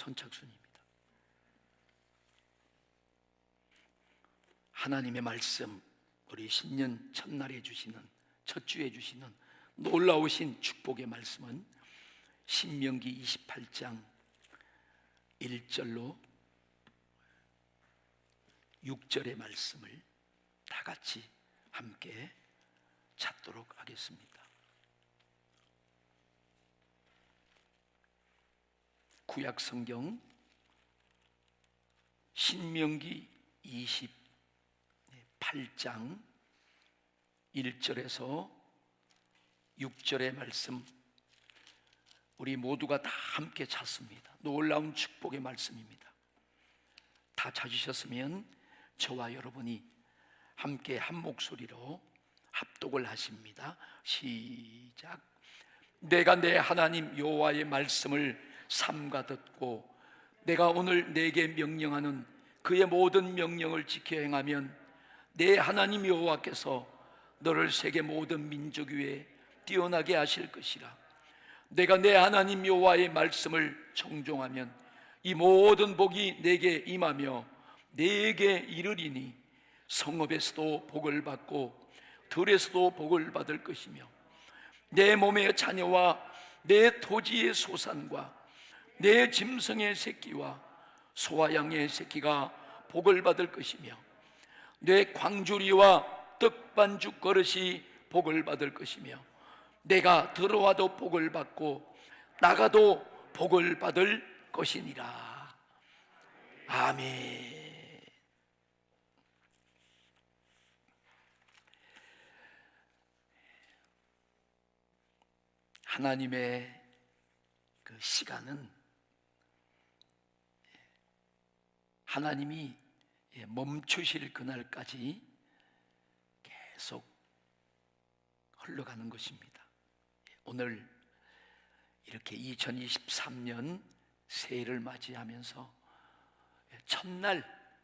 선착순입니다. 하나님의 말씀, 우리 신년 첫날에 주시는, 첫 주에 주시는 놀라우신 축복의 말씀은 신명기 28장 1절로 6절의 말씀을 다 같이 함께 찾도록 하겠습니다. 구약 성경 신명기 28장 1절에서 6절의 말씀, 우리 모두가 다 함께 찾습니다. 놀라운 축복의 말씀입니다. 다 찾으셨으면 저와 여러분이 함께 한 목소리로 합독을 하십니다. 시작. 내가 내 하나님 여호와의 말씀을 삼가 듣고 내가 오늘 내게 명령하는 그의 모든 명령을 지켜 행하면 내 하나님 여호와께서 너를 세계 모든 민족 위에 뛰어나게 하실 것이라. 내가 내 하나님 여호와의 말씀을 청종하면 이 모든 복이 내게 임하며 내게 이르리니 성읍에서도 복을 받고 들에서도 복을 받을 것이며 내 몸의 자녀와 내 토지의 소산과 내 짐승의 새끼와 소와 양의 새끼가 복을 받을 것이며 내 광주리와 떡반죽 그릇이 복을 받을 것이며 내가 들어와도 복을 받고 나가도 복을 받을 것이니라. 아멘. 하나님의 그 시간은 하나님이 멈추실 그날까지 계속 흘러가는 것입니다. 오늘 이렇게 2023년 새해를 맞이하면서 첫날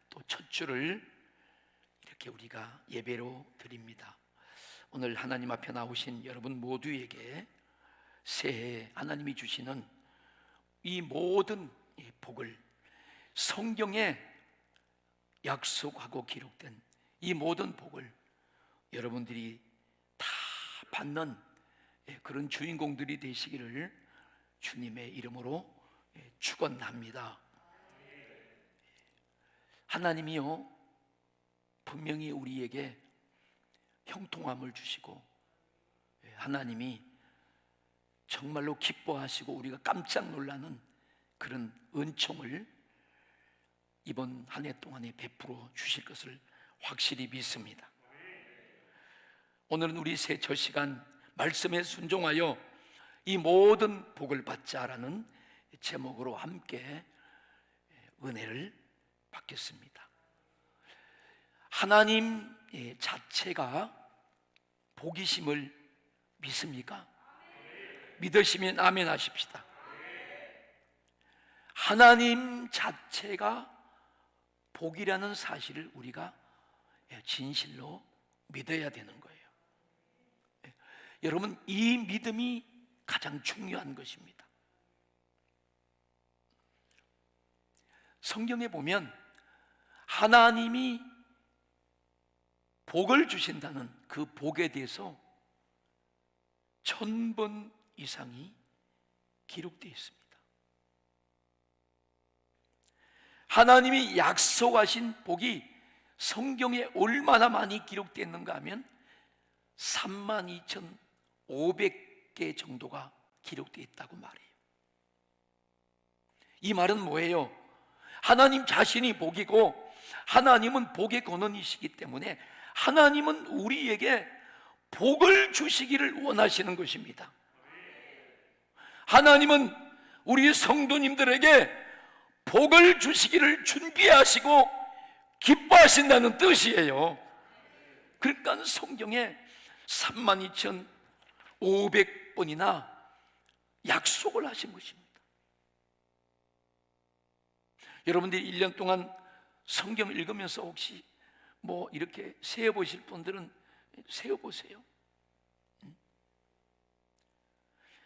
또 첫 주를 이렇게 우리가 예배로 드립니다. 오늘 하나님 앞에 나오신 여러분 모두에게 새해 하나님이 주시는 이 모든 복을, 성경에 약속하고 기록된 이 모든 복을 여러분들이 다 받는 그런 주인공들이 되시기를 주님의 이름으로 축원합니다. 하나님이요 분명히 우리에게 형통함을 주시고 하나님이 정말로 기뻐하시고 우리가 깜짝 놀라는 그런 은총을 이번 한 해 동안에 베풀어 주실 것을 확실히 믿습니다. 오늘은 우리 새 첫 시간 말씀에 순종하여 이 모든 복을 받자라는 제목으로 함께 은혜를 받겠습니다. 하나님 자체가 복이심을 믿습니까? 믿으시면 아멘 하십시다. 하나님 자체가 복이라는 사실을 우리가 진실로 믿어야 되는 거예요. 여러분, 이 믿음이 가장 중요한 것입니다. 성경에 보면 하나님이 복을 주신다는 그 복에 대해서 1000번 이상이 기록되어 있습니다. 하나님이 약속하신 복이 성경에 얼마나 많이 기록되어 있는가 하면 32,500개 정도가 기록되어 있다고 말해요. 이 말은 뭐예요? 하나님 자신이 복이고 하나님은 복의 근원이시기 때문에 하나님은 우리에게 복을 주시기를 원하시는 것입니다. 하나님은 우리 성도님들에게 복을 주시기를 준비하시고 기뻐하신다는 뜻이에요. 그러니까 성경에 32,500번이나 약속을 하신 것입니다. 여러분들이 1년 동안 성경을 읽으면서 혹시 뭐 이렇게 세어보실 분들은 세어보세요.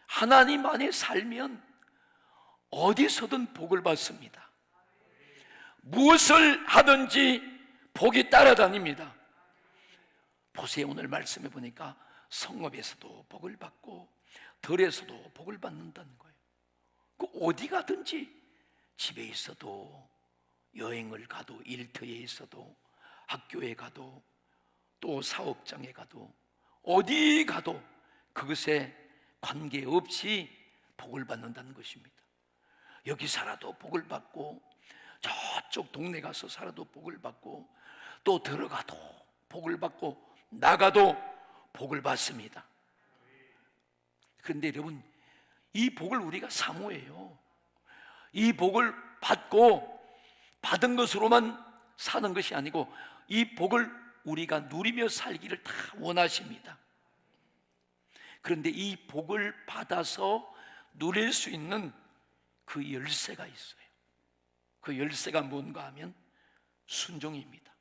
하나님 안에 살면 어디서든 복을 받습니다. 무엇을 하든지 복이 따라다닙니다. 보세요. 오늘 말씀해 보니까 성읍에서도 복을 받고 들에서도 복을 받는다는 거예요. 그 어디 가든지, 집에 있어도, 여행을 가도, 일터에 있어도, 학교에 가도, 또 사업장에 가도, 어디 가도 그것에 관계없이 복을 받는다는 것입니다. 여기 살아도 복을 받고, 저쪽 동네 가서 살아도 복을 받고, 또 들어가도 복을 받고, 나가도 복을 받습니다. 그런데 여러분, 이 복을 우리가 사모해요. 이 복을 받고 받은 것으로만 사는 것이 아니고 이 복을 우리가 누리며 살기를 다 원하십니다. 그런데 이 복을 받아서 누릴 수 있는 그 열쇠가 있어요. 그 열쇠가 뭔가 하면 순종입니다.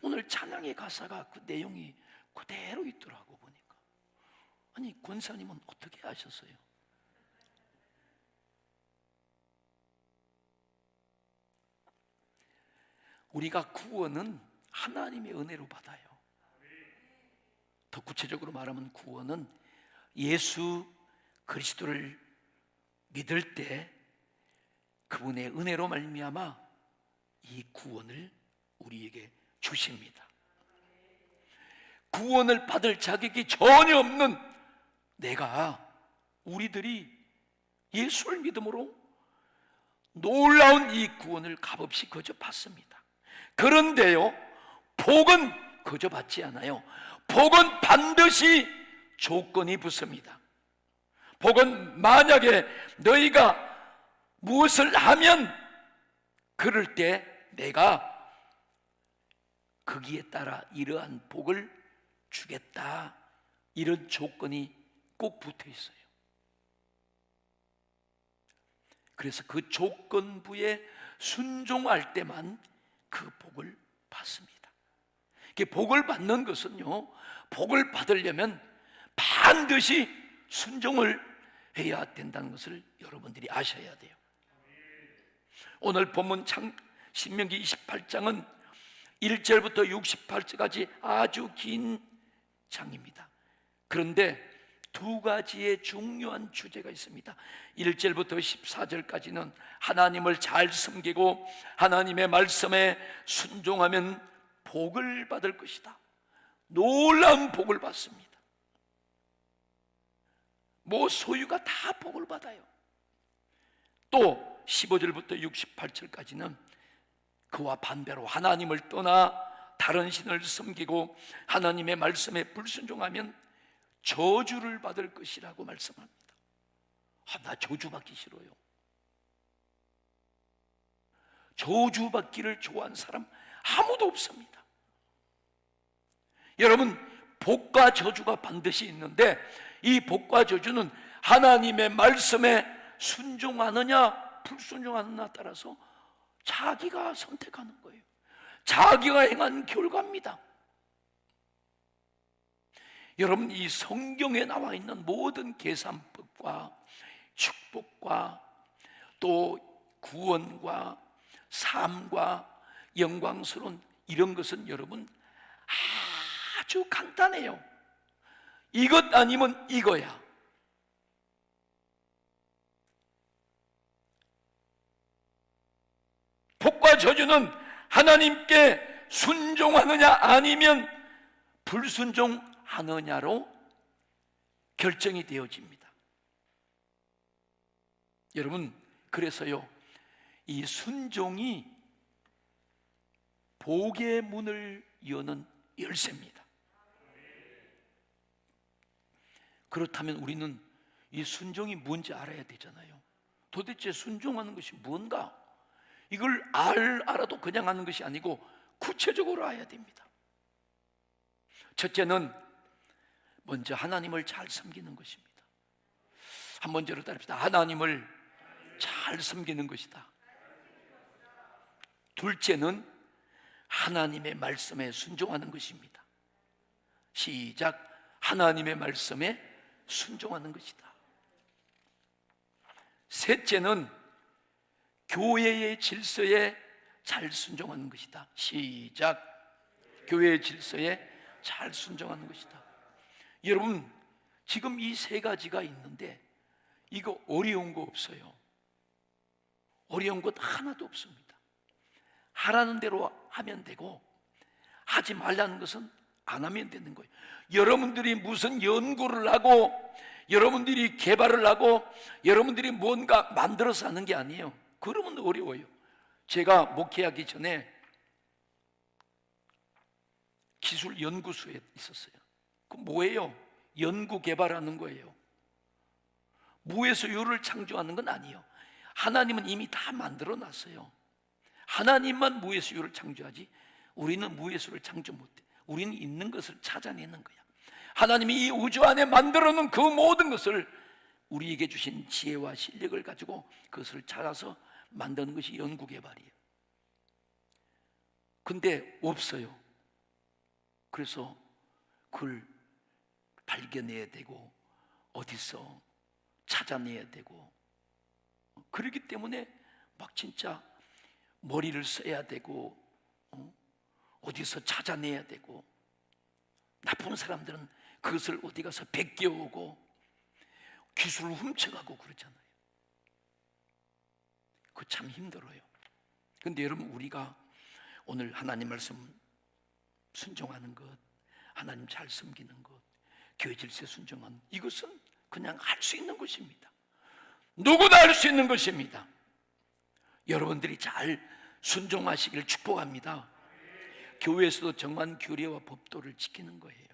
오늘 찬양의 가사가 그 내용이 그대로 있더라고 보니까. 아니, 권사님은 어떻게 하셨어요? 우리가 구원은 하나님의 은혜로 받아요. 더 구체적으로 말하면 구원은 예수 그리스도를 믿을 때 그분의 은혜로 말미암아 이 구원을 우리에게 주십니다. 구원을 받을 자격이 전혀 없는 우리들이 예수를 믿음으로 놀라운 이 구원을 값없이 거저 받습니다. 그런데요, 복은 거저 받지 않아요. 복은 반드시 조건이 붙습니다. 복은 만약에 너희가 무엇을 하면 그럴 때 내가 거기에 따라 이러한 복을 주겠다, 이런 조건이 꼭 붙어 있어요. 그래서 그 조건부에 순종할 때만 그 복을 받습니다. 복을 받는 것은요, 복을 받으려면 반드시 순종을 해야 된다는 것을 여러분들이 아셔야 돼요. 오늘 본문 신명기 28장은 1절부터 68절까지 아주 긴 장입니다. 그런데 두 가지의 중요한 주제가 있습니다. 1절부터 14절까지는 하나님을 잘 섬기고 하나님의 말씀에 순종하면 복을 받을 것이다. 놀라운 복을 받습니다. 소유가 다 복을 받아요. 또 15절부터 68절까지는 그와 반대로 하나님을 떠나 다른 신을 섬기고 하나님의 말씀에 불순종하면 저주를 받을 것이라고 말씀합니다. 나 저주받기 싫어요. 저주받기를 좋아하는 사람 아무도 없습니다. 여러분, 복과 저주가 반드시 있는데 이 복과 저주는 하나님의 말씀에 순종하느냐 불순종하느냐에 따라서 자기가 선택하는 거예요. 자기가 행한 결과입니다. 여러분, 이 성경에 나와 있는 모든 계산법과 축복과 또 구원과 삶과 영광스러운 이런 것은 여러분 아주 간단해요. 이것 아니면 이거야. 복과 저주는 하나님께 순종하느냐 아니면 불순종하느냐로 결정이 되어집니다. 여러분, 그래서요, 이 순종이 복의 문을 여는 열쇠입니다. 그렇다면 우리는 이 순종이 뭔지 알아야 되잖아요. 도대체 순종하는 것이 뭔가? 이걸 알아도 그냥 하는 것이 아니고 구체적으로 알아야 됩니다. 첫째는 먼저 하나님을 잘 섬기는 것입니다. 한 번째로 따릅시다. 하나님을 잘 섬기는 것이다. 둘째는 하나님의 말씀에 순종하는 것입니다. 시작. 하나님의 말씀에 순종하는 것이다. 셋째는 교회의 질서에 잘 순종하는 것이다. 시작. 교회의 질서에 잘 순종하는 것이다. 여러분, 지금 이 세 가지가 있는데 이거 어려운 거 없어요. 어려운 것 하나도 없습니다. 하라는 대로 하면 되고, 하지 말라는 것은 안 하면 되는 거예요. 여러분들이 무슨 연구를 하고, 여러분들이 개발을 하고, 여러분들이 뭔가 만들어서 하는 게 아니에요. 그러면 어려워요. 제가 목회하기 전에 기술연구소에 있었어요. 그 뭐예요? 연구 개발하는 거예요. 무에서 유를 창조하는 건 아니에요. 하나님은 이미 다 만들어 놨어요. 하나님만 무에서 유를 창조하지 우리는 무에서 유를 창조 못해. 우리는 있는 것을 찾아내는 거야. 하나님이 이 우주 안에 만들어 놓은 그 모든 것을 우리에게 주신 지혜와 실력을 가지고 그것을 찾아서 만드는 것이 연구 개발이에요. 근데 없어요. 그래서 그걸 발견해야 되고 어디서 찾아내야 되고, 그렇기 때문에 막 진짜 머리를 써야 되고 어디서 찾아내야 되고, 나쁜 사람들은 그것을 어디 가서 베껴오고 기술을 훔쳐가고 그러잖아요. 그거 참 힘들어요. 근데 여러분, 우리가 오늘 하나님 말씀 순종하는 것, 하나님 잘 섬기는 것, 교회 질서에 순종하는, 이것은 그냥 할 수 있는 것입니다. 누구나 할 수 있는 것입니다. 여러분들이 잘 순종하시기를 축복합니다. 교회에서도 정한 규례와 법도를 지키는 거예요.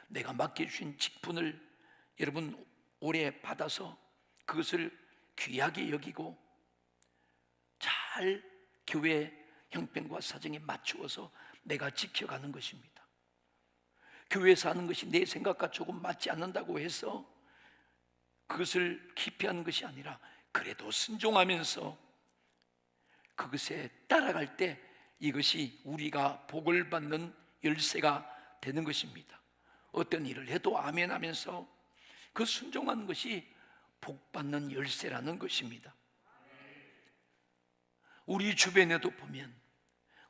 내가 맡겨주신 직분을 여러분 오래 받아서 그것을 귀하게 여기고 잘 교회 형편과 사정에 맞추어서 내가 지켜가는 것입니다. 교회에서 하는 것이 내 생각과 조금 맞지 않는다고 해서 그것을 기피하는 것이 아니라 그래도 순종하면서 그것에 따라갈 때 이것이 우리가 복을 받는 열쇠가 되는 것입니다. 어떤 일을 해도 아멘 하면서 그 순종하는 것이 복 받는 열쇠라는 것입니다. 우리 주변에도 보면,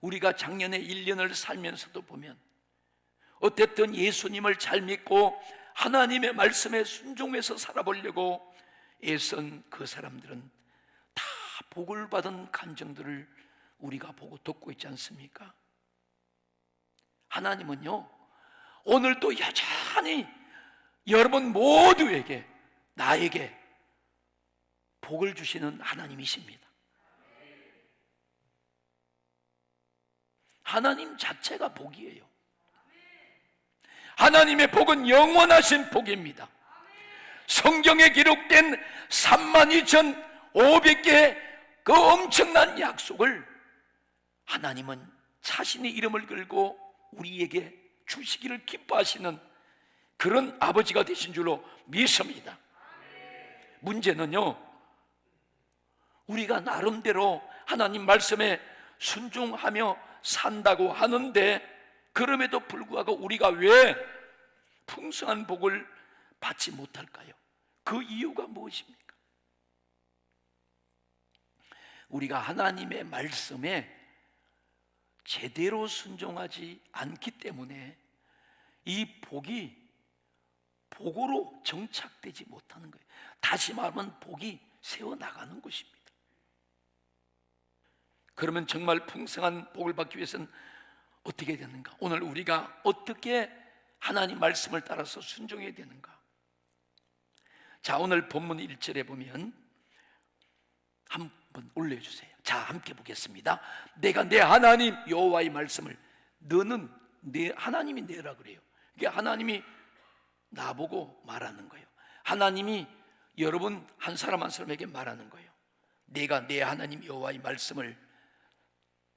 우리가 작년에 1년을 살면서도 보면, 어쨌든 예수님을 잘 믿고 하나님의 말씀에 순종해서 살아보려고 애쓴 그 사람들은 다 복을 받은 간증들을 우리가 보고 듣고 있지 않습니까? 하나님은요, 오늘도 여전히 여러분 모두에게, 나에게 복을 주시는 하나님이십니다. 하나님 자체가 복이에요. 하나님의 복은 영원하신 복입니다. 성경에 기록된 32,500개의 그 엄청난 약속을 하나님은 자신의 이름을 걸고 우리에게 주시기를 기뻐하시는 그런 아버지가 되신 줄로 믿습니다. 문제는요, 우리가 나름대로 하나님 말씀에 순종하며 산다고 하는데, 그럼에도 불구하고 우리가 왜 풍성한 복을 받지 못할까요? 그 이유가 무엇입니까? 우리가 하나님의 말씀에 제대로 순종하지 않기 때문에 이 복이 복으로 정착되지 못하는 거예요. 다시 말하면 복이 새어나가는 것입니다. 그러면 정말 풍성한 복을 받기 위해서는 어떻게 되는가? 오늘 우리가 어떻게 하나님 말씀을 따라서 순종해야 되는가? 자, 오늘 본문 1절에 보면 한번 올려주세요. 자, 함께 보겠습니다. 내가 내 하나님 여호와의 말씀을, 너는 내 하나님이 내라 그래요. 이게 하나님이 나보고 말하는 거예요. 하나님이 여러분 한 사람 한 사람에게 말하는 거예요. 내가 내 하나님 여호와의 말씀을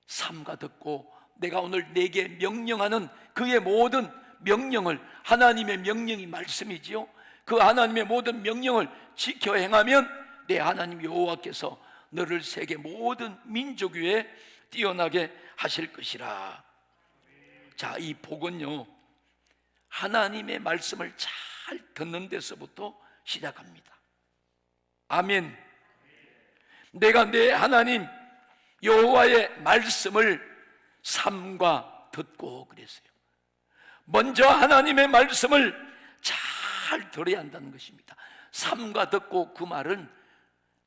삼가 듣고 내가 오늘 내게 명령하는 그의 모든 명령을, 하나님의 명령이 말씀이지요, 그 하나님의 모든 명령을 지켜 행하면 내 하나님 여호와께서 너를 세계 모든 민족 위에 뛰어나게 하실 것이라. 자, 이 복은요, 하나님의 말씀을 잘 듣는 데서부터 시작합니다. 아멘. 내가 내 하나님 여호와의 말씀을 삼가 듣고 그랬어요. 먼저 하나님의 말씀을 잘 들어야 한다는 것입니다. 삼가 듣고, 그 말은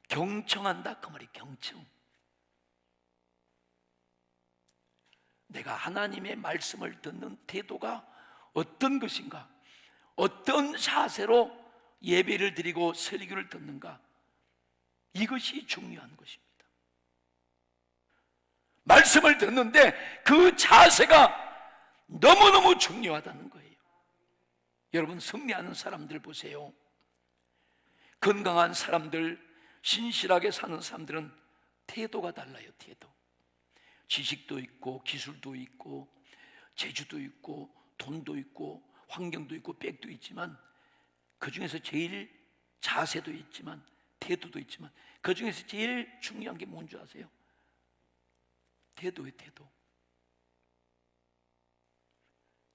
경청한다 그 말이 경청. 내가 하나님의 말씀을 듣는 태도가 어떤 것인가, 어떤 자세로 예배를 드리고 설교를 듣는가, 이것이 중요한 것입니다. 말씀을 듣는데 그 자세가 너무너무 중요하다는 거예요. 여러분, 승리하는 사람들 보세요. 건강한 사람들, 신실하게 사는 사람들은 태도가 달라요. 태도. 지식도 있고 기술도 있고 재주도 있고 돈도 있고 환경도 있고 백도 있지만, 그 중에서 제일 자세도 있지만 태도도 있지만, 그 중에서 제일 중요한 게 뭔지 아세요? 태도예요. 태도.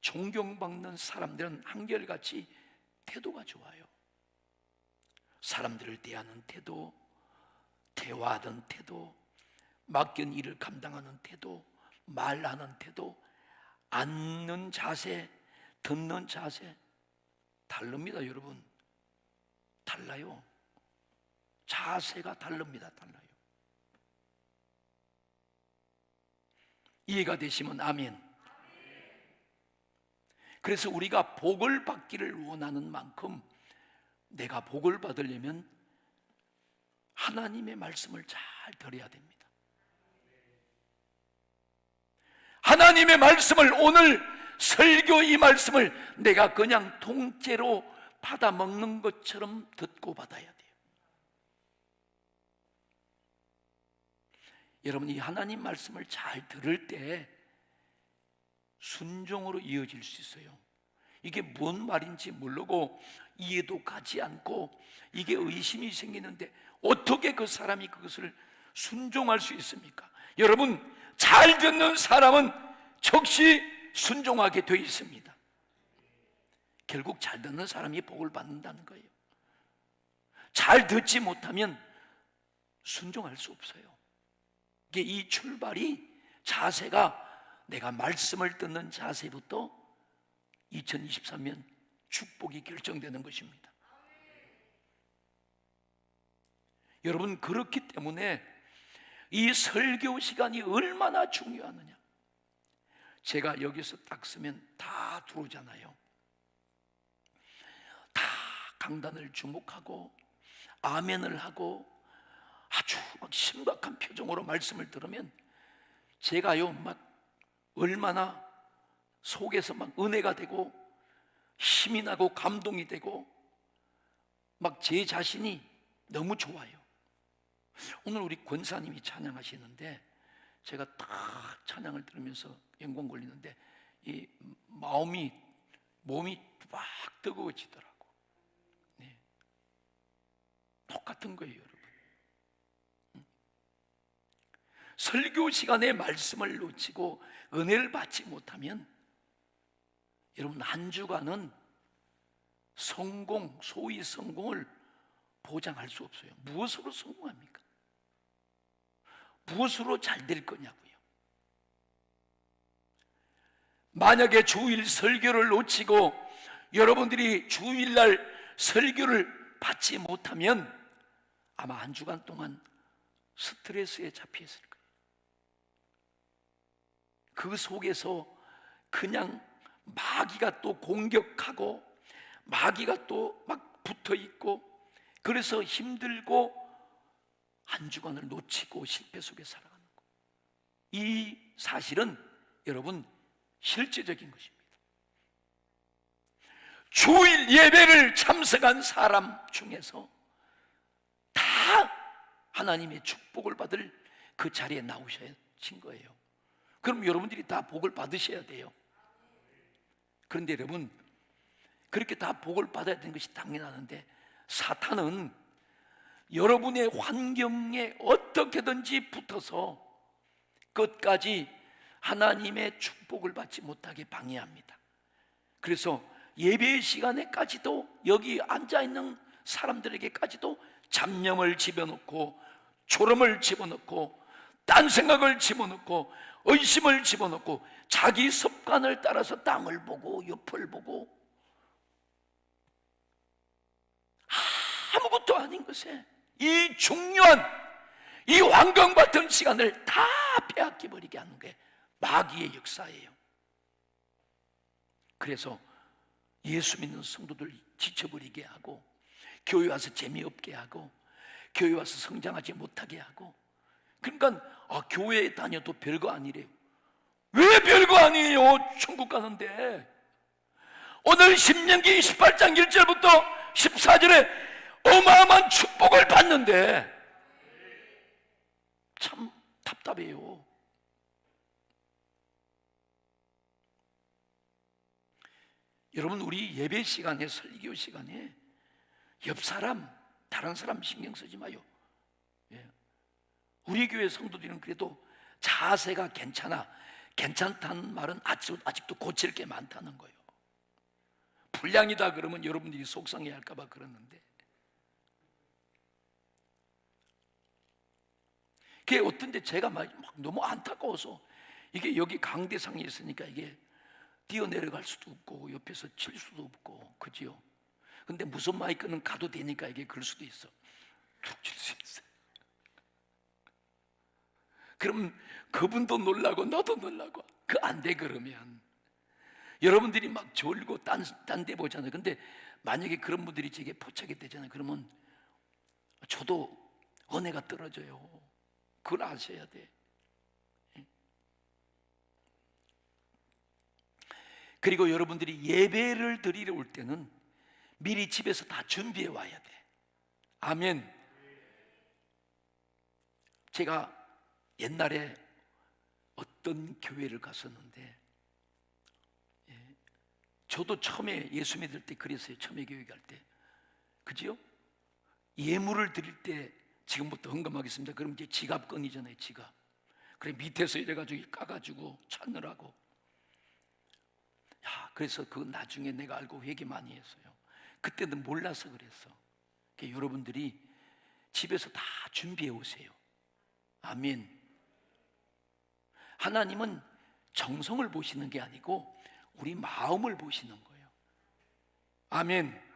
존경받는 사람들은 한결같이 태도가 좋아요. 사람들을 대하는 태도, 대화하는 태도, 맡긴 일을 감당하는 태도, 말하는 태도, 앉는 자세, 듣는 자세 다릅니다. 여러분, 달라요. 자세가 다릅니다. 달라요. 이해가 되시면 아멘. 그래서 우리가 복을 받기를 원하는 만큼, 내가 복을 받으려면 하나님의 말씀을 잘 들어야 됩니다. 하나님의 말씀을, 오늘 설교 이 말씀을 내가 그냥 통째로 받아 먹는 것처럼 듣고 받아야 돼요. 여러분, 이 하나님 말씀을 잘 들을 때 순종으로 이어질 수 있어요. 이게 뭔 말인지 모르고 이해도 가지 않고 이게 의심이 생기는데 어떻게 그 사람이 그것을 순종할 수 있습니까? 여러분, 잘 듣는 사람은 즉시 순종하게 되어 있습니다. 결국 잘 듣는 사람이 복을 받는다는 거예요. 잘 듣지 못하면 순종할 수 없어요. 이게 이 출발이, 자세가 내가 말씀을 듣는 자세부터 2023년 축복이 결정되는 것입니다. 여러분, 그렇기 때문에 이 설교 시간이 얼마나 중요하느냐. 제가 여기서 딱 쓰면 다 들어오잖아요. 다 강단을 주목하고 아멘을 하고 아주 막 심각한 표정으로 말씀을 들으면 제가요 막 얼마나 속에서 막 은혜가 되고 힘이 나고 감동이 되고 막 제 자신이 너무 좋아요. 오늘 우리 권사님이 찬양하시는데 제가 딱 찬양을 들으면서 영광 걸리는데 이 몸이 막 뜨거워지더라고. 네. 똑같은 거예요, 여러분. 설교 시간에 말씀을 놓치고 은혜를 받지 못하면 여러분, 한 주간은 성공, 소위 성공을 보장할 수 없어요. 무엇으로 성공합니까? 무엇으로 잘 될 거냐고요. 만약에 주일 설교를 놓치고 여러분들이 주일날 설교를 받지 못하면 아마 한 주간 동안 스트레스에 잡혀 있을 거예요. 그 속에서 그냥 마귀가 또 공격하고 마귀가 또 막 붙어 있고, 그래서 힘들고 한 주간을 놓치고 실패 속에 살아가는 거. 이 사실은 여러분 실제적인 것입니다. 주일 예배를 참석한 사람 중에서 다 하나님의 축복을 받을 그 자리에 나오신 거예요. 그럼 여러분들이 다 복을 받으셔야 돼요. 그런데 여러분, 그렇게 다 복을 받아야 되는 것이 당연하는데 사탄은 여러분의 환경에 어떻게든지 붙어서 끝까지 하나님의 축복을 받지 못하게 방해합니다. 그래서 예배 시간에까지도 여기 앉아있는 사람들에게까지도 잡념을 집어넣고 졸음을 집어넣고 딴 생각을 집어넣고 의심을 집어넣고 자기 습관을 따라서 땅을 보고 옆을 보고 아무것도 아닌 것에 이 중요한 이 황금 같은 시간을 다 빼앗겨버리게 하는 게 마귀의 역사예요. 그래서 예수 믿는 성도들 지쳐버리게 하고, 교회 와서 재미없게 하고, 교회 와서 성장하지 못하게 하고. 그러니까 교회에 다녀도 별거 아니래요. 왜 별거 아니에요? 천국 가는데. 오늘 신명기 18장 1절부터 14절에 어마어마한 축복을 받는데 참 답답해요. 여러분, 우리 예배 시간에, 설교 시간에 옆 사람, 다른 사람 신경 쓰지 마요. 우리 교회 성도들은 그래도 자세가 괜찮다는 말은 아직도 고칠 게 많다는 거예요. 불량이다 그러면 여러분들이 속상해 할까 봐 그러는데, 그게 어떤데 제가 막 너무 안타까워서, 이게 여기 강대상에 있으니까 이게 뛰어내려갈 수도 없고 옆에서 칠 수도 없고, 그지요? 근데 무슨 마이크는 가도 되니까 이게 그럴 수도 있어. 툭 칠 수 있어요. 그럼 그분도 놀라고 너도 놀라고. 그 안 돼 그러면 여러분들이 막 졸고 딴 데 보잖아요. 근데 만약에 그런 분들이 제게 포착이 되잖아요. 그러면 저도 은혜가 떨어져요. 그걸 아셔야 돼. 그리고 여러분들이 예배를 드리러 올 때는 미리 집에서 다 준비해 와야 돼. 아멘. 제가 옛날에 어떤 교회를 갔었는데, 저도 처음에 예수 믿을 때 그랬어요. 처음에 교회 갈 때. 그죠? 예물을 드릴 때 지금부터 헌금하겠습니다. 그럼 이제 지갑 꺼이잖아요. 지갑. 그래 밑에서 이래가지고 까가지고 찾느라고. 그래서 그 나중에 내가 알고 회개 많이 했어요. 그때는 몰라서 그랬어. 그러니까 여러분들이 집에서 다 준비해 오세요. 아멘. 하나님은 정성을 보시는 게 아니고 우리 마음을 보시는 거예요. 아멘.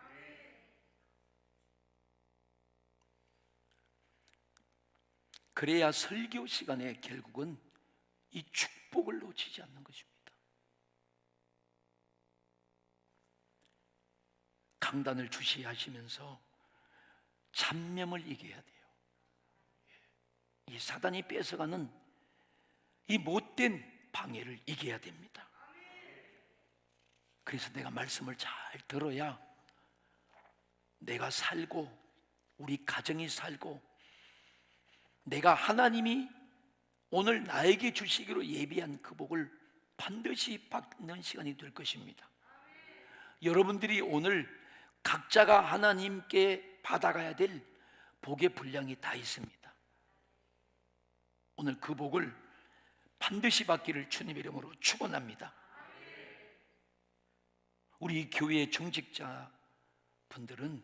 그래야 설교 시간에 결국은 이 축복을 놓치지 않는 것입니다. 강단을 주시하시면서 잡념을 이겨야 돼요. 이 사단이 뺏어가는 이 못된 방해를 이겨야 됩니다. 그래서 내가 말씀을 잘 들어야 내가 살고 우리 가정이 살고 내가 하나님이 오늘 나에게 주시기로 예비한 그 복을 반드시 받는 시간이 될 것입니다. 여러분들이 오늘 각자가 하나님께 받아가야 될 복의 분량이 다 있습니다. 오늘 그 복을 반드시 받기를 주님의 이름으로 축원합니다. 우리 교회의 중직자 분들은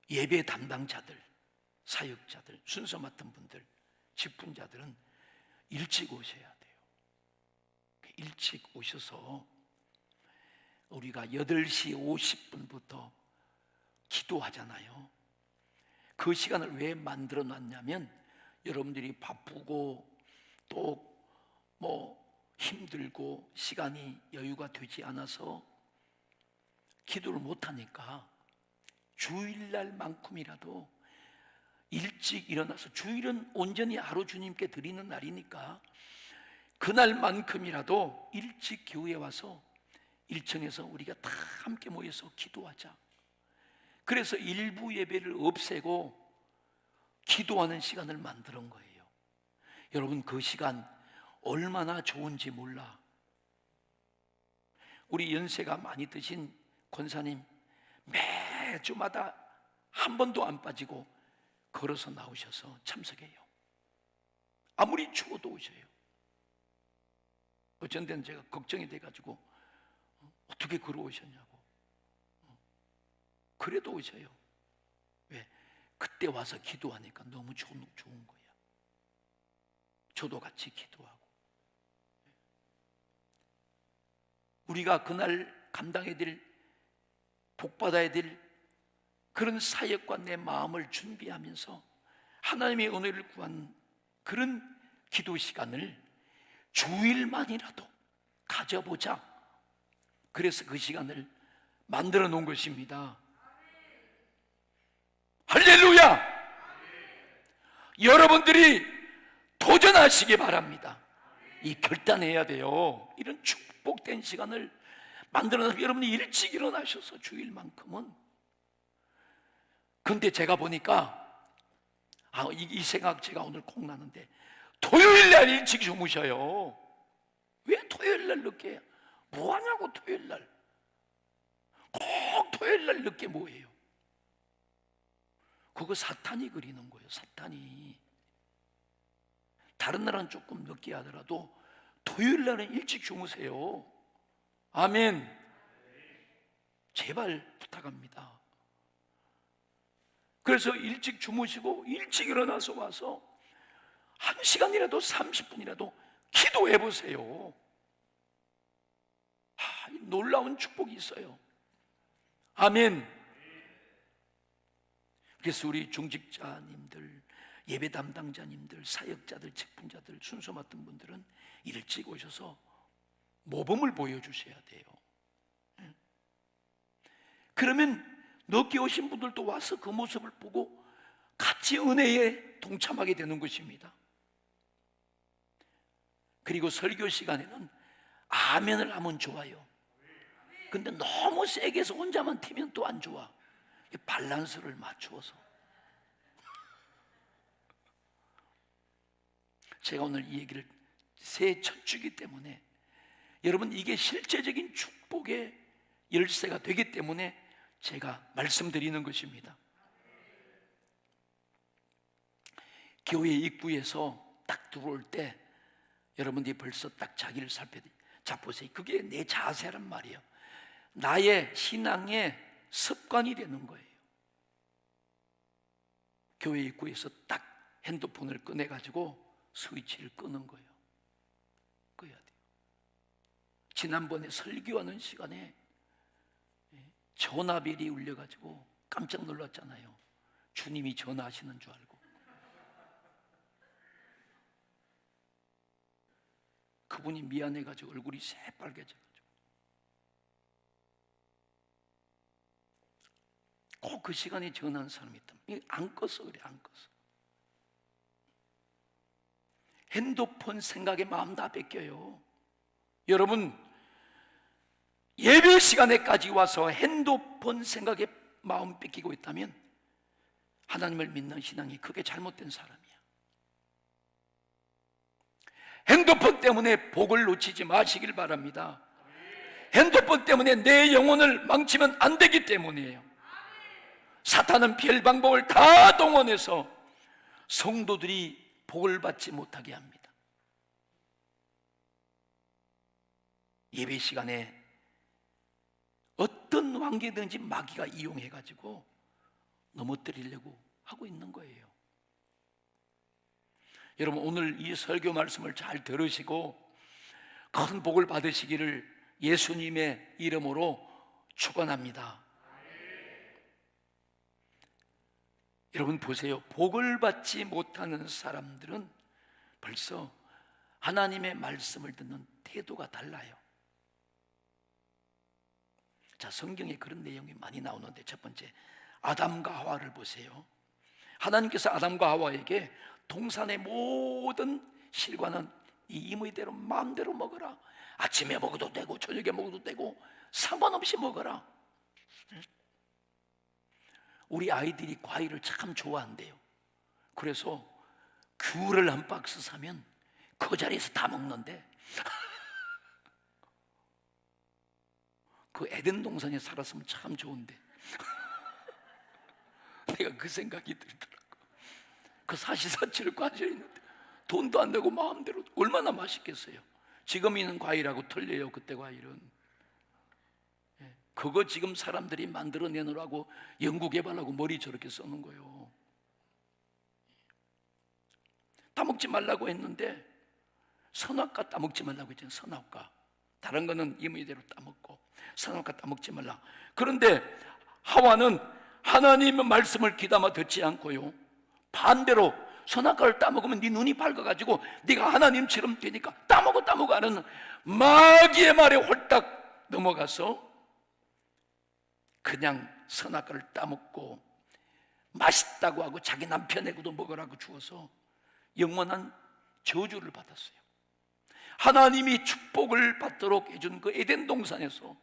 예배 담당자들, 사역자들, 순서 맡은 분들, 직분자들은 일찍 오셔야 돼요. 일찍 오셔서 우리가 8시 50분부터 기도하잖아요. 그 시간을 왜 만들어 놨냐면 여러분들이 바쁘고 또 힘들고 시간이 여유가 되지 않아서 기도를 못하니까 주일날만큼이라도 일찍 일어나서, 주일은 온전히 하루 주님께 드리는 날이니까 그날만큼이라도 일찍 교회에 와서 1층에서 우리가 다 함께 모여서 기도하자. 그래서 일부 예배를 없애고 기도하는 시간을 만드는 거예요. 여러분, 그 시간 얼마나 좋은지 몰라. 우리 연세가 많이 드신 권사님 매주마다 한 번도 안 빠지고 걸어서 나오셔서 참석해요. 아무리 추워도 오셔요. 어쩐 데는 제가 걱정이 돼가지고 어떻게 걸어오셨냐고. 그래도 오셔요. 왜? 그때 와서 기도하니까 너무 좋은 거야. 저도 같이 기도하고. 우리가 그날 감당해야 될, 복받아야 될 그런 사역과 내 마음을 준비하면서 하나님의 은혜를 구한 그런 기도 시간을 주일만이라도 가져보자. 그래서 그 시간을 만들어 놓은 것입니다. 할렐루야! 여러분들이 도전하시기 바랍니다. 이 결단해야 돼요. 이런 축복된 시간을 만들어서 여러분이 일찍 일어나셔서 주일만큼은. 근데 제가 보니까 이 생각 제가 오늘 꼭 나는데, 토요일날 일찍 주무셔요. 왜 토요일날 늦게 해요? 뭐하냐고. 토요일날 꼭 토요일날 늦게 뭐해요? 그거 사탄이 그리는 거예요. 사탄이. 다른 날은 조금 늦게 하더라도 토요일날은 일찍 주무세요. 아멘. 제발 부탁합니다. 그래서 일찍 주무시고 일찍 일어나서 와서 1시간이라도 30분이라도 기도해 보세요. 놀라운 축복이 있어요. 아멘. 그래서 우리 중직자님들, 예배 담당자님들, 사역자들, 직분자들, 순서 맡은 분들은 일찍 오셔서 모범을 보여주셔야 돼요. 그러면 늦게 오신 분들도 와서 그 모습을 보고 같이 은혜에 동참하게 되는 것입니다. 그리고 설교 시간에는 아멘을 하면 좋아요. 근데 너무 세게 해서 혼자만 튀면 또 안 좋아. 밸런스를 맞추어서. 제가 오늘 이 얘기를 새해 첫 주기 때문에, 여러분 이게 실제적인 축복의 열쇠가 되기 때문에 제가 말씀드리는 것입니다. 교회 입구에서 딱 들어올 때 여러분들이 벌써 딱 자기를 살펴야 돼요. 자, 보세요. 그게 내 자세란 말이에요. 나의 신앙의 습관이 되는 거예요. 교회 입구에서 딱 핸드폰을 꺼내가지고 스위치를 끄는 거예요. 꺼야 돼요. 지난번에 설교하는 시간에 전화벨이 울려가지고 깜짝 놀랐잖아요. 주님이 전화하시는 줄 알고. 그분이 미안해가지고 얼굴이 새빨개져가지고. 꼭 그 시간에 전화한 사람이 있다면 안 껐어. 그래, 안 껐어. 핸드폰 생각에 마음 다 뺏겨요. 여러분, 예배 시간에까지 와서 핸드폰 생각에 마음 뺏기고 있다면 하나님을 믿는 신앙이 크게 잘못된 사람이야. 핸드폰 때문에 복을 놓치지 마시길 바랍니다. 핸드폰 때문에 내 영혼을 망치면 안 되기 때문이에요. 사탄은 별 방법을 다 동원해서 성도들이 복을 받지 못하게 합니다. 예배 시간에 어떤 관계든지 마귀가 이용해가지고 넘어뜨리려고 하고 있는 거예요. 여러분, 오늘 이 설교 말씀을 잘 들으시고 큰 복을 받으시기를 예수님의 이름으로 축원합니다. 여러분 보세요. 복을 받지 못하는 사람들은 벌써 하나님의 말씀을 듣는 태도가 달라요. 자, 성경에 그런 내용이 많이 나오는데, 첫 번째 아담과 하와를 보세요. 하나님께서 아담과 하와에게 동산의 모든 실과는 이 임의대로 마음대로 먹어라. 아침에 먹어도 되고 저녁에 먹어도 되고 상관없이 먹어라. 우리 아이들이 과일을 참 좋아한대요. 그래서 귤을 한 박스 사면 그 자리에서 다 먹는데 그 에덴 동산에 살았으면 참 좋은데 내가 그 생각이 들더라고. 그 사시사철을 꽈져 있는데 돈도 안 내고 마음대로 얼마나 맛있겠어요. 지금 있는 과일하고 틀려요. 그때 과일은. 그거 지금 사람들이 만들어내느라고 연구개발하고 머리 저렇게 써는 거예요. 따먹지 말라고 했는데 선악과 따먹지 말라고 했잖아요. 선악과. 다른 거는 임의대로 따먹고 선악과 따먹지 말라. 그런데 하와는 하나님의 말씀을 귀담아 듣지 않고요, 반대로 선악과를 따먹으면 네 눈이 밝아가지고 네가 하나님처럼 되니까 따먹어 하는 마귀의 말에 홀딱 넘어가서 그냥 선악과를 따먹고 맛있다고 하고 자기 남편에게도 먹으라고 주어서 영원한 저주를 받았어요. 하나님이 축복을 받도록 해준 그 에덴 동산에서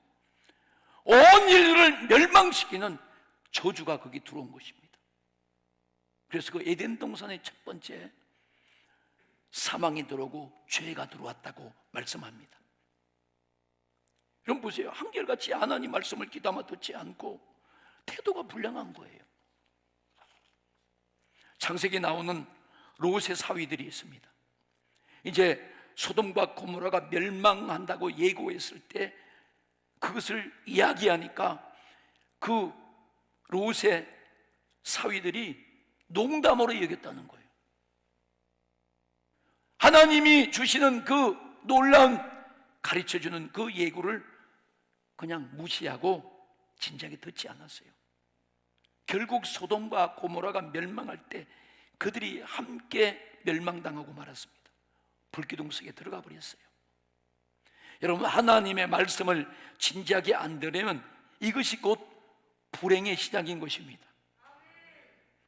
온 인류를 멸망시키는 저주가 거기 들어온 것입니다. 그래서 그 에덴 동산의 첫 번째 사망이 들어오고 죄가 들어왔다고 말씀합니다. 여러분 보세요. 한결같이 하나님 말씀을 귀담아 듣지 않고 태도가 불량한 거예요. 창세기에 나오는 롯의 사위들이 있습니다. 이제 소돔과 고모라가 멸망한다고 예고했을 때 그것을 이야기하니까 그 롯의 사위들이 농담으로 여겼다는 거예요. 하나님이 주시는 그 놀라운 가르쳐주는 그 예고를 그냥 무시하고 진작에 듣지 않았어요. 결국 소돔과 고모라가 멸망할 때 그들이 함께 멸망당하고 말았습니다. 불기둥 속에 들어가 버렸어요. 여러분, 하나님의 말씀을 진지하게 안 들으면 이것이 곧 불행의 시작인 것입니다.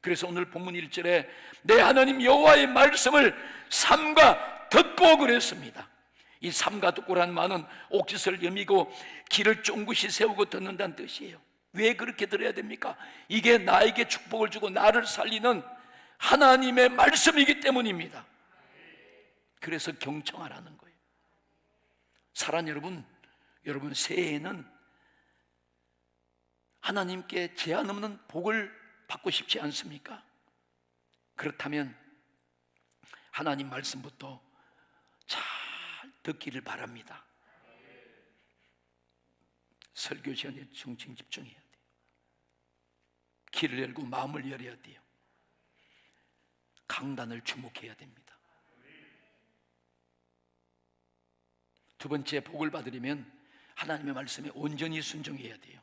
그래서 오늘 본문 1절에 내 하나님 여호와의 말씀을 삼가 듣고 그랬습니다. 이 삼가 듣고란 말은 옥짓을 여미고 귀를 쫑긋이 세우고 듣는다는 뜻이에요. 왜 그렇게 들어야 됩니까? 이게 나에게 축복을 주고 나를 살리는 하나님의 말씀이기 때문입니다. 그래서 경청하라는 거예요. 사랑하는 여러분, 여러분 새해에는 하나님께 제한 없는 복을 받고 싶지 않습니까? 그렇다면 하나님 말씀부터 잘 듣기를 바랍니다. 설교 시간에 정칭 집중해야 돼요. 귀를 열고 마음을 열어야 돼요. 강단을 주목해야 됩니다. 두 번째, 복을 받으려면 하나님의 말씀에 온전히 순종해야 돼요.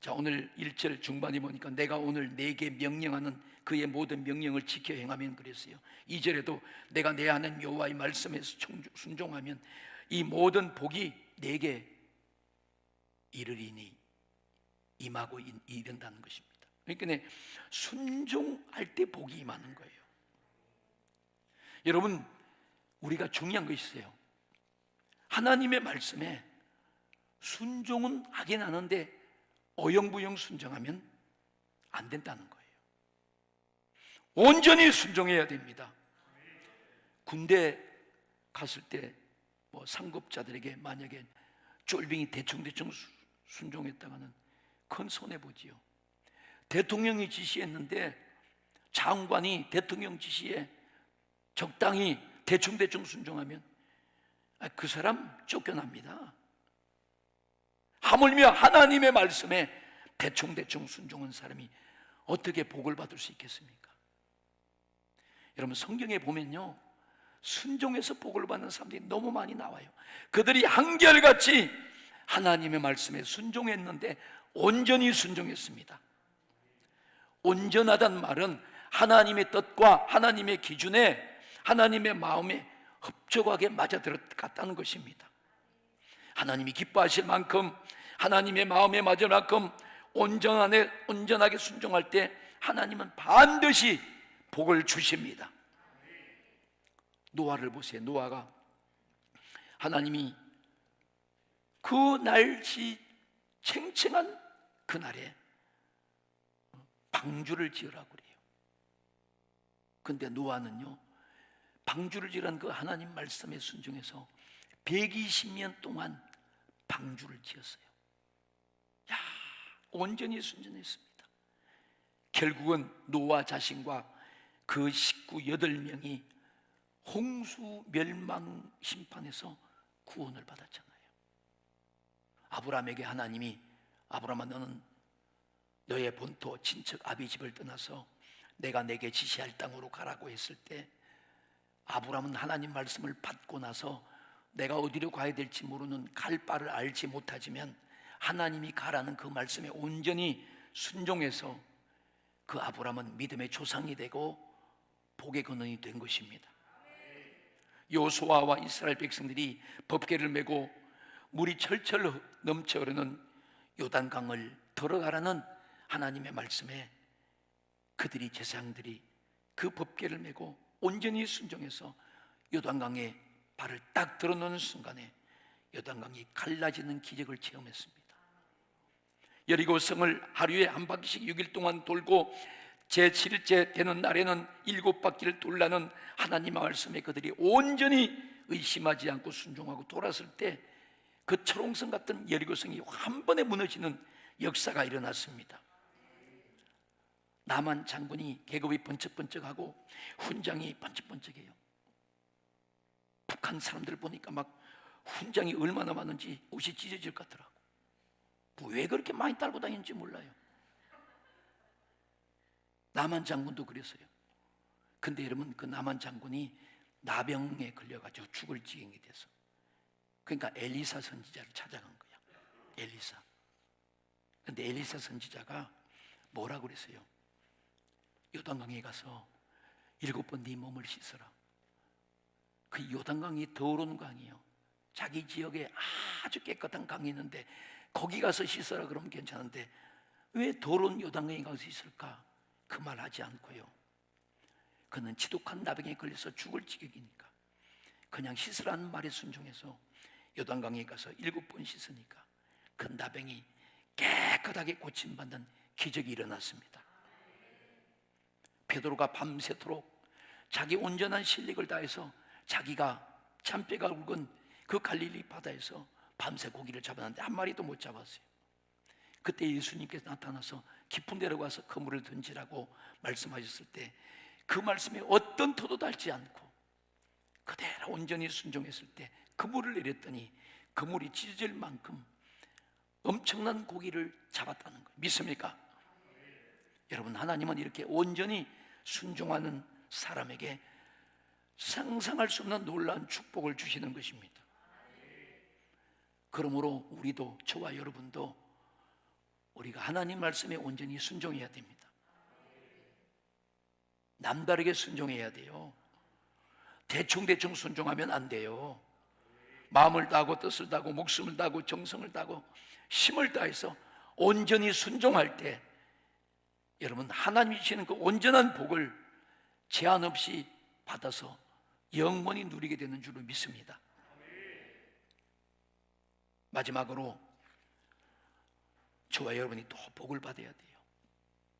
자, 오늘 1절 중반에 보니까 내가 오늘 내게 명령하는 그의 모든 명령을 지켜 행하면 그랬어요. 2절에도 내가 내 하나님 여호와의 말씀에 순종하면 이 모든 복이 내게 이르리니 임하고 이른다는 것입니다. 그러니까 순종할 때 복이 임하는 거예요. 여러분, 우리가 중요한 것이 있어요. 하나님의 말씀에 순종은 하긴 하는데 어영부영 순종하면 안 된다는 거예요. 온전히 순종해야 됩니다. 군대 갔을 때 상급자들에게 만약에 쫄병이 대충 순종했다가는 큰 손해보지요. 대통령이 지시했는데 장관이 대통령 지시에 적당히 대충 순종하면 그 사람 쫓겨납니다. 하물며 하나님의 말씀에 대충 순종한 사람이 어떻게 복을 받을 수 있겠습니까? 여러분, 성경에 보면요, 순종해서 복을 받는 사람들이 너무 많이 나와요. 그들이 한결같이 하나님의 말씀에 순종했는데 온전히 순종했습니다. 온전하다는 말은 하나님의 뜻과 하나님의 기준에 하나님의 마음에 흡족하게 맞아 들어갔다는 것입니다. 하나님이 기뻐하실 만큼 하나님의 마음에 맞을 만큼 온전하게 순종할 때 하나님은 반드시 복을 주십니다. 노아를 보세요. 노아가 하나님이 그 날씨 챙챙한 그날에 방주를 지으라고 그래요. 근데 노아는요, 방주를 지으라는 그 하나님 말씀에 순종해서 120년 동안 방주를 지었어요. 야, 온전히 순종했습니다. 결국은 노아 자신과 그 식구 8명이 홍수 멸망 심판에서 구원을 받았잖아요. 아브라함에게 하나님이 아브라함아, 너는 너의 본토 친척 아비 집을 떠나서 내가 내게 지시할 땅으로 가라고 했을 때 아브라함은 하나님 말씀을 받고 나서 내가 어디로 가야 될지 모르는 갈 바를 알지 못하지만 하나님이 가라는 그 말씀에 온전히 순종해서 그 아브라함은 믿음의 조상이 되고 복의 근원이 된 것입니다. 여호수아와 이스라엘 백성들이 법궤를 메고 물이 철철 넘쳐 흐르는 요단강을 들어가라는 하나님의 말씀에 그들이 제사장들이 그 법궤를 메고 온전히 순종해서 요단강에 발을 딱 들어놓는 순간에 요단강이 갈라지는 기적을 체험했습니다. 여리고성을 하루에 한 바퀴씩 6일 동안 돌고 제7일째 되는 날에는 7바퀴를 돌라는 하나님의 말씀에 그들이 온전히 의심하지 않고 순종하고 돌았을 때 그 초롱성 같은 여리고성이 한 번에 무너지는 역사가 일어났습니다. 나만 장군이 계급이 번쩍번쩍하고 훈장이 번쩍번쩍해요. 북한 사람들 보니까 막 훈장이 얼마나 많은지 옷이 찢어질 것 같더라고. 왜 그렇게 많이 달고 다니는지 몰라요. 나만 장군도 그랬어요. 근데 여러분, 그 나만 장군이 나병에 걸려가지고 죽을 지경이 돼서, 그러니까 엘리사 선지자를 찾아간 거야. 엘리사. 근데 엘리사 선지자가 뭐라고 그랬어요? 요단강에 가서 7번 네 몸을 씻어라. 그 요단강이 더러운 강이에요. 자기 지역에 아주 깨끗한 강이 있는데 거기 가서 씻어라 그러면 괜찮은데 왜 더러운 요단강에 가서 씻을까? 그 말 하지 않고요, 그는 지독한 나병에 걸려서 죽을 지경이니까 그냥 씻으라는 말에 순종해서 요단강에 가서 7번 씻으니까 그 나병이 깨끗하게 고침받는 기적이 일어났습니다. 베드로가 밤새도록 자기 온전한 실력을 다해서 자기가 참뼈가 굵은 그 갈릴리 바다에서 밤새 고기를 잡았는데 한 마리도 못 잡았어요. 그때 예수님께서 나타나서 깊은 데로 가서 그물을 던지라고 말씀하셨을 때 그 말씀에 어떤 토도 달지 않고 그대로 온전히 순종했을 때 그물을 내렸더니 그물이 찢어질 만큼 엄청난 고기를 잡았다는 거예요. 믿습니까? 여러분, 하나님은 이렇게 온전히 순종하는 사람에게 상상할 수 없는 놀라운 축복을 주시는 것입니다. 그러므로 우리도, 저와 여러분도 우리가 하나님 말씀에 온전히 순종해야 됩니다. 남다르게 순종해야 돼요. 대충대충 순종하면 안 돼요. 마음을 다하고 뜻을 다하고 목숨을 다하고 정성을 다하고 힘을 다해서 온전히 순종할 때 여러분, 하나님이 주시는 그 온전한 복을 제한 없이 받아서 영원히 누리게 되는 줄로 믿습니다. 마지막으로 저와 여러분이 또 복을 받아야 돼요.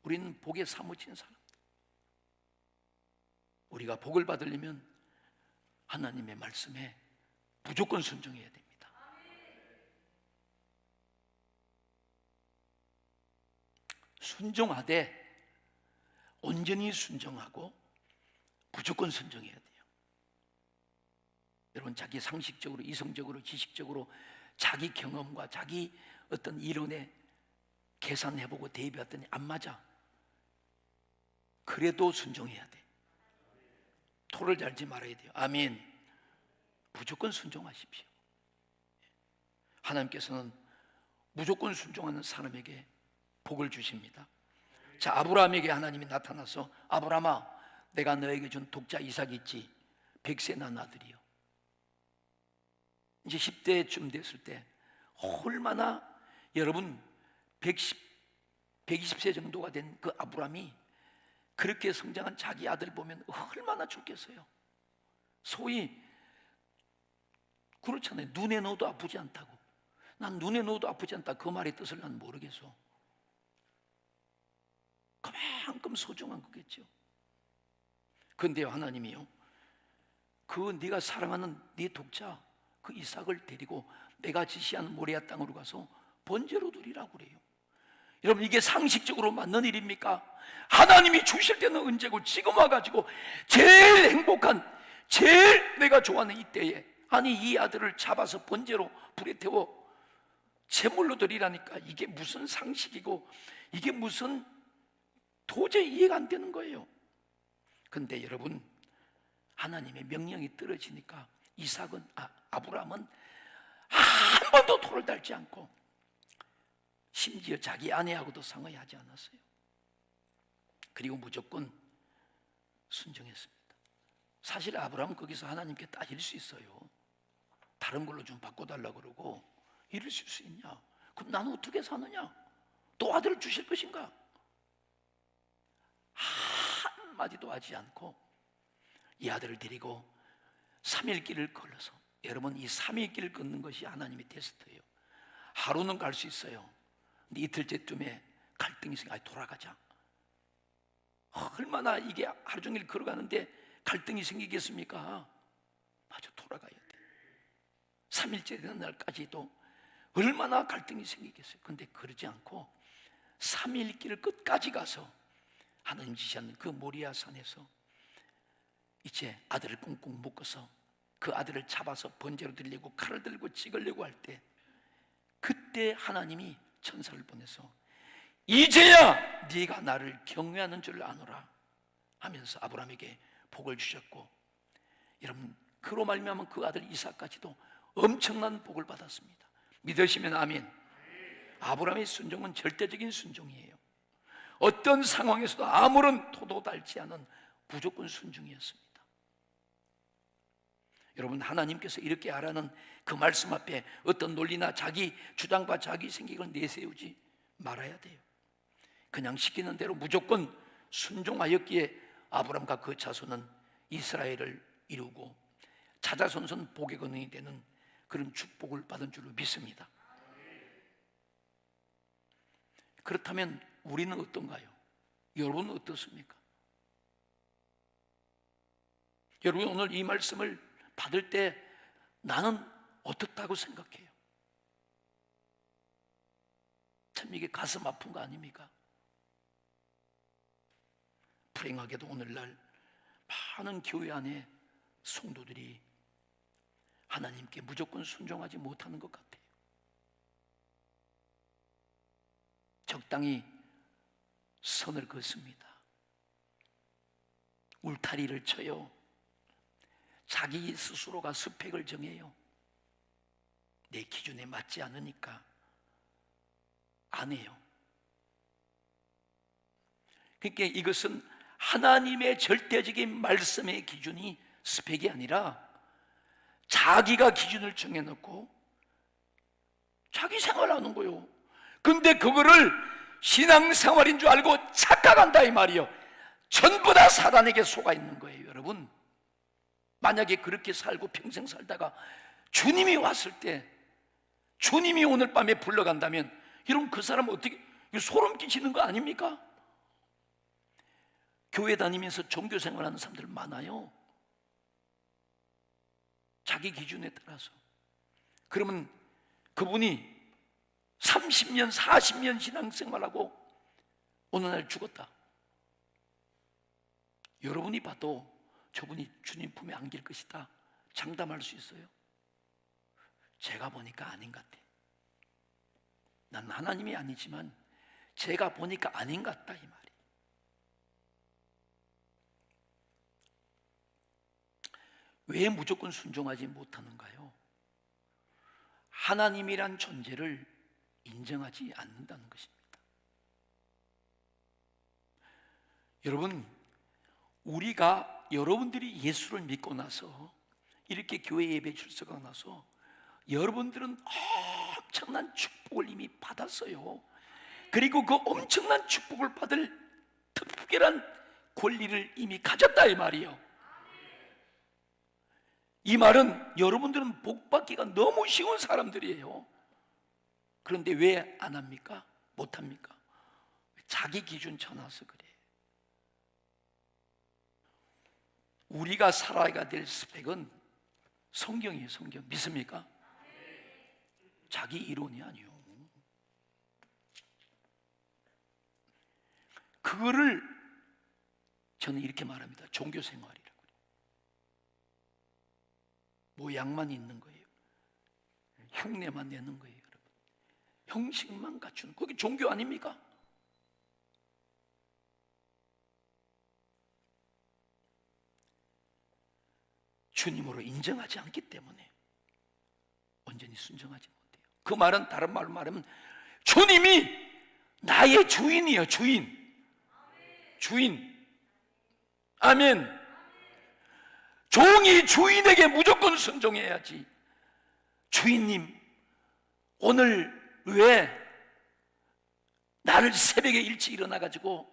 우리는 복에 사무친 사람. 우리가 복을 받으려면 하나님의 말씀에 무조건 순종해야 됩니다. 순종하되 온전히 순종하고 무조건 순종해야 돼요. 여러분, 자기 상식적으로, 이성적으로, 지식적으로 자기 경험과 자기 어떤 이론에 계산해보고 대비했더니 안 맞아. 그래도 순종해야 돼. 토를 달지 말아야 돼요. 아멘. 무조건 순종하십시오. 하나님께서는 무조건 순종하는 사람에게 복을 주십니다. 자, 아브라함에게 하나님이 나타나서 아브라함아, 내가 너에게 준 독자 이삭 있지? 100세 난 아들이요. 이제 10대쯤 됐을 때 얼마나, 여러분, 120세 정도가 된 그 아브라함이 그렇게 성장한 자기 아들 보면 얼마나 좋겠어요. 소위 그렇잖아요. 눈에 넣어도 아프지 않다고. 난 눈에 넣어도 아프지 않다, 그 말의 뜻을 난 모르겠어. 그만큼 소중한 거겠죠. 그런데요, 하나님이요, 그 네가 사랑하는 네 독자 그 이삭을 데리고 내가 지시하는 모리아 땅으로 가서 번제로 드리라고 그래요. 여러분, 이게 상식적으로 맞는 일입니까? 하나님이 주실 때는 언제고 지금 와가지고 제일 행복한, 제일 내가 좋아하는 이때에 아니 이 아들을 잡아서 번제로 불에 태워 제물로 드리라니까 이게 무슨 상식이고 이게 무슨 도저히 이해가 안 되는 거예요. 근데 여러분, 하나님의 명령이 떨어지니까 아브라함은 한 번도 토를 달지 않고 심지어 자기 아내하고도 상의하지 않았어요. 그리고 무조건 순종했습니다. 사실 아브라함은 거기서 하나님께 따질 수 있어요. 다른 걸로 좀 바꿔달라고 그러고, 이럴 수 있냐? 그럼 나는 어떻게 사느냐? 또 아들을 주실 것인가? 한마디도 하지 않고 이 아들을 데리고 3일 길을 걸어서, 여러분, 이 3일 길을 걷는 것이 하나님의 테스트예요. 하루는 갈 수 있어요. 근데 이틀째쯤에 갈등이 생겨. 돌아가자. 얼마나 이게 하루 종일 걸어가는데 갈등이 생기겠습니까? 맞아, 돌아가야 돼. 3일째 되는 날까지도 얼마나 갈등이 생기겠어요. 근데 그러지 않고 3일 길을 끝까지 가서 하나님 지시하는 그 모리아 산에서 이제 아들을 꽁꽁 묶어서 그 아들을 잡아서 번제로 드리려고 칼을 들고 찍으려고 할 때, 그때 하나님이 천사를 보내서 이제야 네가 나를 경외하는 줄 아노라 하면서 아브라함에게 복을 주셨고, 여러분, 그로 말미암아 그 아들 이삭까지도 엄청난 복을 받았습니다. 믿으시면 아멘. 아브라함의 순종은 절대적인 순종이에요. 어떤 상황에서도 아무런 토도 달지 않은 무조건 순종이었습니다. 여러분, 하나님께서 이렇게 하라는 그 말씀 앞에 어떤 논리나 자기 주장과 자기 생각을 내세우지 말아야 돼요. 그냥 시키는 대로 무조건 순종하였기에 아브람과 그 자손은 이스라엘을 이루고 자자손손 복의 근원이 되는 그런 축복을 받은 줄로 믿습니다. 그렇다면 우리는 어떤가요? 여러분은 어떻습니까? 여러분, 오늘 이 말씀을 받을 때 나는 어떻다고 생각해요? 참 이게 가슴 아픈 거 아닙니까? 불행하게도 오늘날 많은 교회 안에 성도들이 하나님께 무조건 순종하지 못하는 것 같아요. 적당히 선을 긋습니다. 울타리를 쳐요. 자기 스스로가 스펙을 정해요. 내 기준에 맞지 않으니까 안 해요. 그러니까 이것은 하나님의 절대적인 말씀의 기준이 스펙이 아니라 자기가 기준을 정해놓고 자기 생활하는 거예요. 근데 그거를 신앙생활인 줄 알고 착각한다 이 말이에요. 전부 다 사단에게 속아 있는 거예요. 여러분, 만약에 그렇게 살고 평생 살다가 주님이 왔을 때, 주님이 오늘 밤에 불러간다면 여러분, 그 사람은 어떻게, 소름 끼치는 거 아닙니까? 교회 다니면서 종교 생활하는 사람들 많아요. 자기 기준에 따라서. 그러면 그분이 30년, 40년 신앙생활하고 어느 날 죽었다. 여러분이 봐도 저분이 주님 품에 안길 것이다 장담할 수 있어요? 제가 보니까 아닌 것 같아. 난 하나님이 아니지만 제가 보니까 아닌 것 같다 이 말이. 왜 무조건 순종하지 못하는가요? 하나님이란 존재를 인정하지 않는다는 것입니다. 여러분, 여러분들이 예수를 믿고 나서 이렇게 교회 예배 출석하고 나서 여러분들은 엄청난 축복을 이미 받았어요. 그리고 그 엄청난 축복을 받을 특별한 권리를 이미 가졌다 이 말이에요. 이 말은 여러분들은 복 받기가 너무 쉬운 사람들이에요. 그런데 왜 안 합니까? 못 합니까? 자기 기준 쳐놔서 그래. 우리가 살아야 될 스펙은 성경이에요. 성경 믿습니까? 자기 이론이 아니요. 그거를 저는 이렇게 말합니다. 종교 생활이라고. 모양만 있는 거예요. 흉내만 내는 거예요, 여러분. 형식만 갖추는, 그게 종교 아닙니까? 주님으로 인정하지 않기 때문에 온전히 순종하지 못해요. 그 말은 다른 말로 말하면 주님이 나의 주인이에요. 주인. 아멘. 종이 주인에게 무조건 순종해야지. 주인님, 오늘 왜 나를 새벽에 일찍 일어나가지고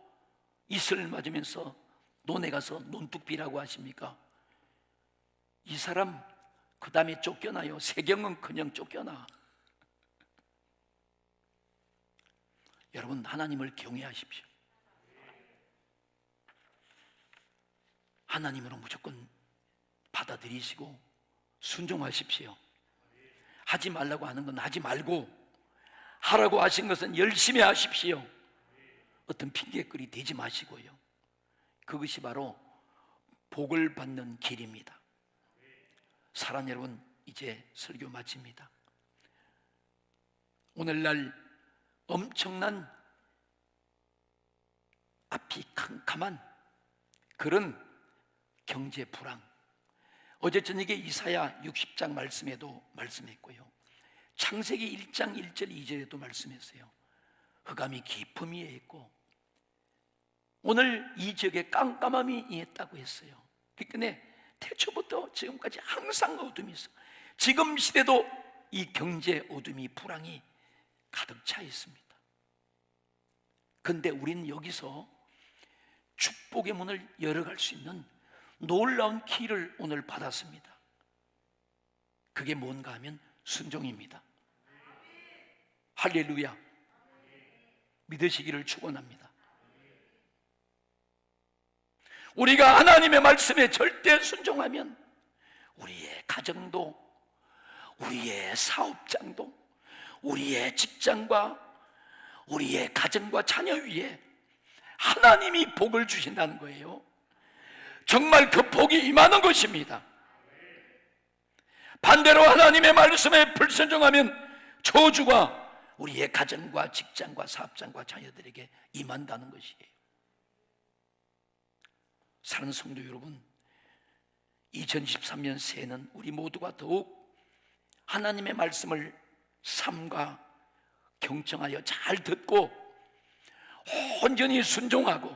이슬을 맞으면서 논에 가서 논둑비라고 하십니까? 이 사람 그 다음에 쫓겨나요. 세경은 그냥 쫓겨나. 여러분, 하나님을 경외하십시오. 하나님으로 무조건 받아들이시고 순종하십시오. 하지 말라고 하는 건 하지 말고, 하라고 하신 것은 열심히 하십시오. 어떤 핑계거리 대지 마시고요. 그것이 바로 복을 받는 길입니다. 사랑 여러분, 이제 설교 마칩니다. 오늘날 엄청난 앞이 캄캄한 그런 경제 불황, 어제 저녁에 이사야 60장 말씀에도 말씀했고요, 창세기 1장 1절 2절에도 말씀했어요. 흑암이 깊음 위에 있고 오늘 이 지역에 깜깜함이 있다고 했어요. 그러니까 태초부터 지금까지 항상 어둠이 있어. 지금 시대도 이 경제 어둠이, 불황이 가득 차 있습니다. 그런데 우리는 여기서 축복의 문을 열어갈 수 있는 놀라운 키를 오늘 받았습니다. 그게 뭔가 하면 순종입니다. 할렐루야. 믿으시기를 축원합니다. 우리가 하나님의 말씀에 절대 순종하면 우리의 가정도, 우리의 사업장도, 우리의 직장과 우리의 가정과 자녀 위에 하나님이 복을 주신다는 거예요. 정말 그 복이 임하는 것입니다. 반대로 하나님의 말씀에 불순종하면 저주가 우리의 가정과 직장과 사업장과 자녀들에게 임한다는 것이에요. 사랑하는 성도 여러분, 2023년 새해는 우리 모두가 더욱 하나님의 말씀을 삼가 경청하여 잘 듣고 온전히 순종하고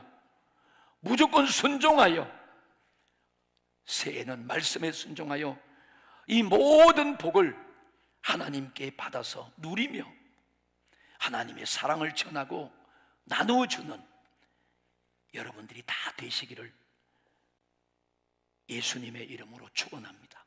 무조건 순종하여, 새해는 말씀에 순종하여 이 모든 복을 하나님께 받아서 누리며 하나님의 사랑을 전하고 나누어주는 여러분들이 다 되시기를 예수님의 이름으로 축원합니다.